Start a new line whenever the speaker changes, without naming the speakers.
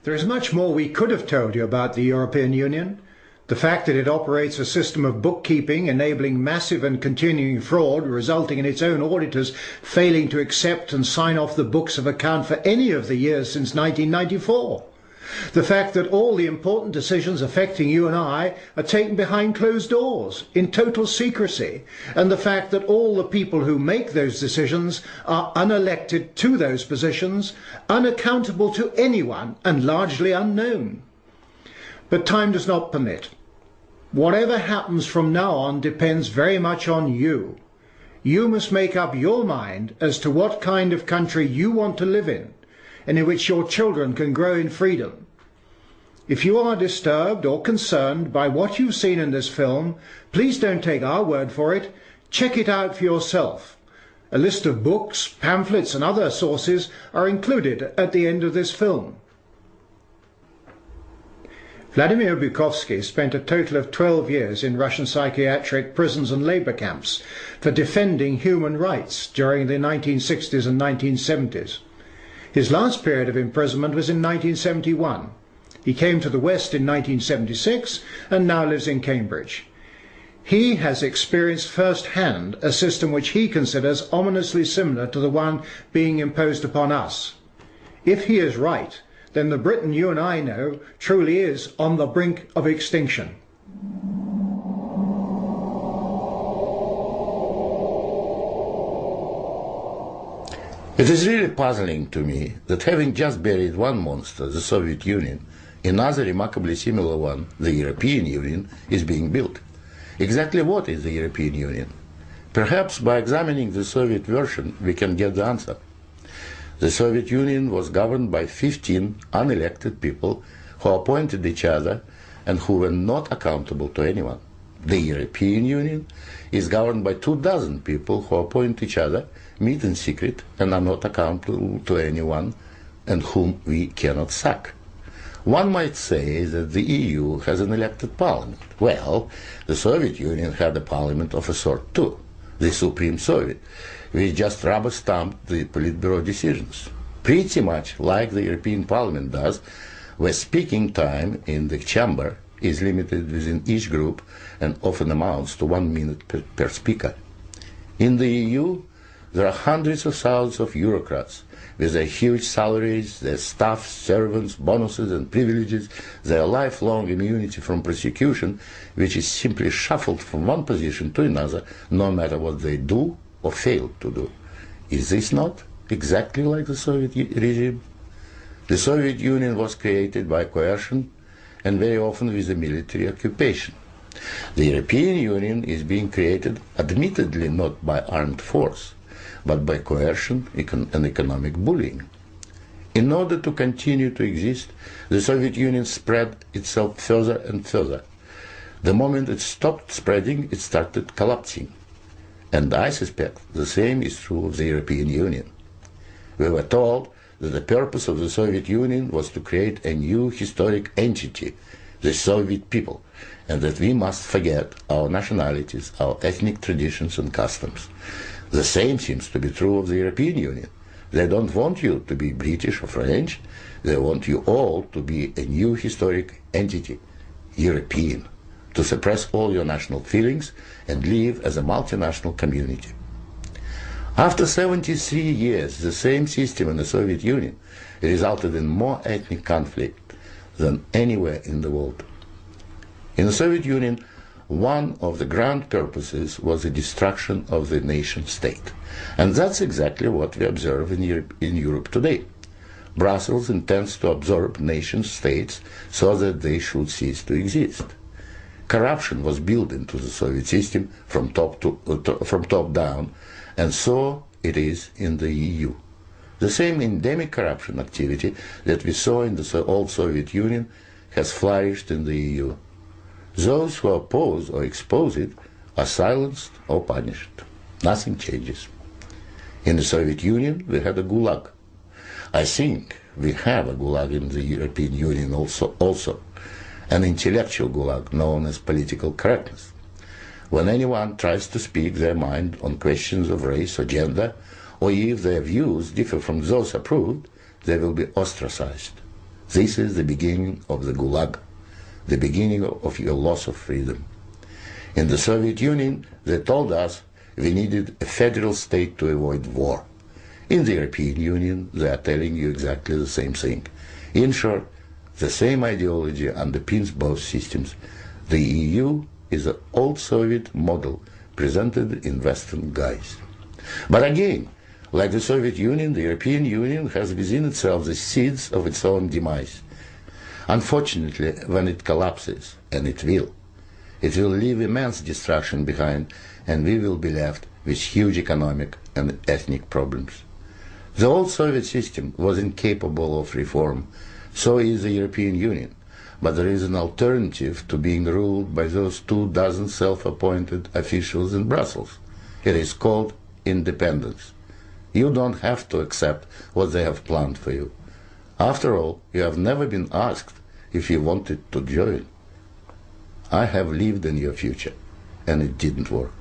There is much more we could have told you about the European Union. The fact that it operates a system of bookkeeping enabling massive and continuing fraud, resulting in its own auditors failing to accept and sign off the books of account for any of the years since 1994. The fact that all the important decisions affecting you and I are taken behind closed doors, in total secrecy, and the fact that all the people who make those decisions are unelected to those positions, unaccountable to anyone, and largely unknown. But time does not permit. Whatever happens from now on depends very much on you. You must make up your mind as to what kind of country you want to live in, and in which your children can grow in freedom. If you are disturbed or concerned by what you've seen in this film, please don't take our word for it. Check it out for yourself. A list of books, pamphlets and other sources are included at the end of this film. Vladimir Bukovsky spent a total of 12 years in Russian psychiatric prisons and labour camps for defending human rights during the 1960s and 1970s. His last period of imprisonment was in 1971. He came to the West in 1976 and now lives in Cambridge. He has experienced firsthand a system which he considers ominously similar to the one being imposed upon us. If he is right, then the Britain you and I know truly is on the brink of extinction.
It is really puzzling to me that having just buried one monster, the Soviet Union, another remarkably similar one, the European Union, is being built. Exactly what is the European Union? Perhaps by examining the Soviet version we can get the answer. The Soviet Union was governed by 15 unelected people who appointed each other and who were not accountable to anyone. The European Union is governed by 24 people who appoint each other, meet in secret, and are not accountable to anyone, and whom we cannot sack. One might say that the EU has an elected parliament. Well, the Soviet Union had a parliament of a sort too, the Supreme Soviet, which just rubber-stamped the Politburo decisions, pretty much like the European Parliament does, where speaking time in the chamber is limited within each group and often amounts to 1 minute per speaker. In the EU, there are hundreds of thousands of bureaucrats with their huge salaries, their staff, servants, bonuses and privileges, their lifelong immunity from prosecution, which is simply shuffled from one position to another, no matter what they do or fail to do. Is this not exactly like the Soviet regime? The Soviet Union was created by coercion and very often with a military occupation. The European Union is being created admittedly not by armed force, but by coercion and economic bullying. In order to continue to exist, the Soviet Union spread itself further and further. The moment it stopped spreading, it started collapsing. And I suspect the same is true of the European Union. We were told that the purpose of the Soviet Union was to create a new historic entity, the Soviet people, and that we must forget our nationalities, our ethnic traditions and customs. The same seems to be true of the European Union. They don't want you to be British or French, they want you all to be a new historic entity, European, to suppress all your national feelings and live as a multinational community. After 73 years, the same system in the Soviet Union resulted in more ethnic conflict than anywhere in the world. In the Soviet Union, one of the grand purposes was the destruction of the nation state. And that's exactly what we observe in Europe today. Brussels intends to absorb nation states so that they should cease to exist. Corruption was built into the Soviet system from top down, and so it is in the EU. The same endemic corruption activity that we saw in the old Soviet Union has flourished in the EU. Those who oppose or expose it are silenced or punished. Nothing changes. In the Soviet Union, we had a gulag. I think we have a gulag in the European Union also, an intellectual gulag known as political correctness. When anyone tries to speak their mind on questions of race or gender, or if their views differ from those approved, they will be ostracized. This is the beginning of the Gulag, the beginning of your loss of freedom. In the Soviet Union, they told us we needed a federal state to avoid war. In the European Union, they are telling you exactly the same thing. In short, the same ideology underpins both systems. The EU is an old Soviet model presented in Western guise. But again, like the Soviet Union, the European Union has within itself the seeds of its own demise. Unfortunately, when it collapses, and it will leave immense destruction behind, and we will be left with huge economic and ethnic problems. The old Soviet system was incapable of reform, so is the European Union. But there is an alternative to being ruled by those 24 self-appointed officials in Brussels. It is called independence. You don't have to accept what they have planned for you. After all, you have never been asked if you wanted to join. I have lived in your future, and it didn't work.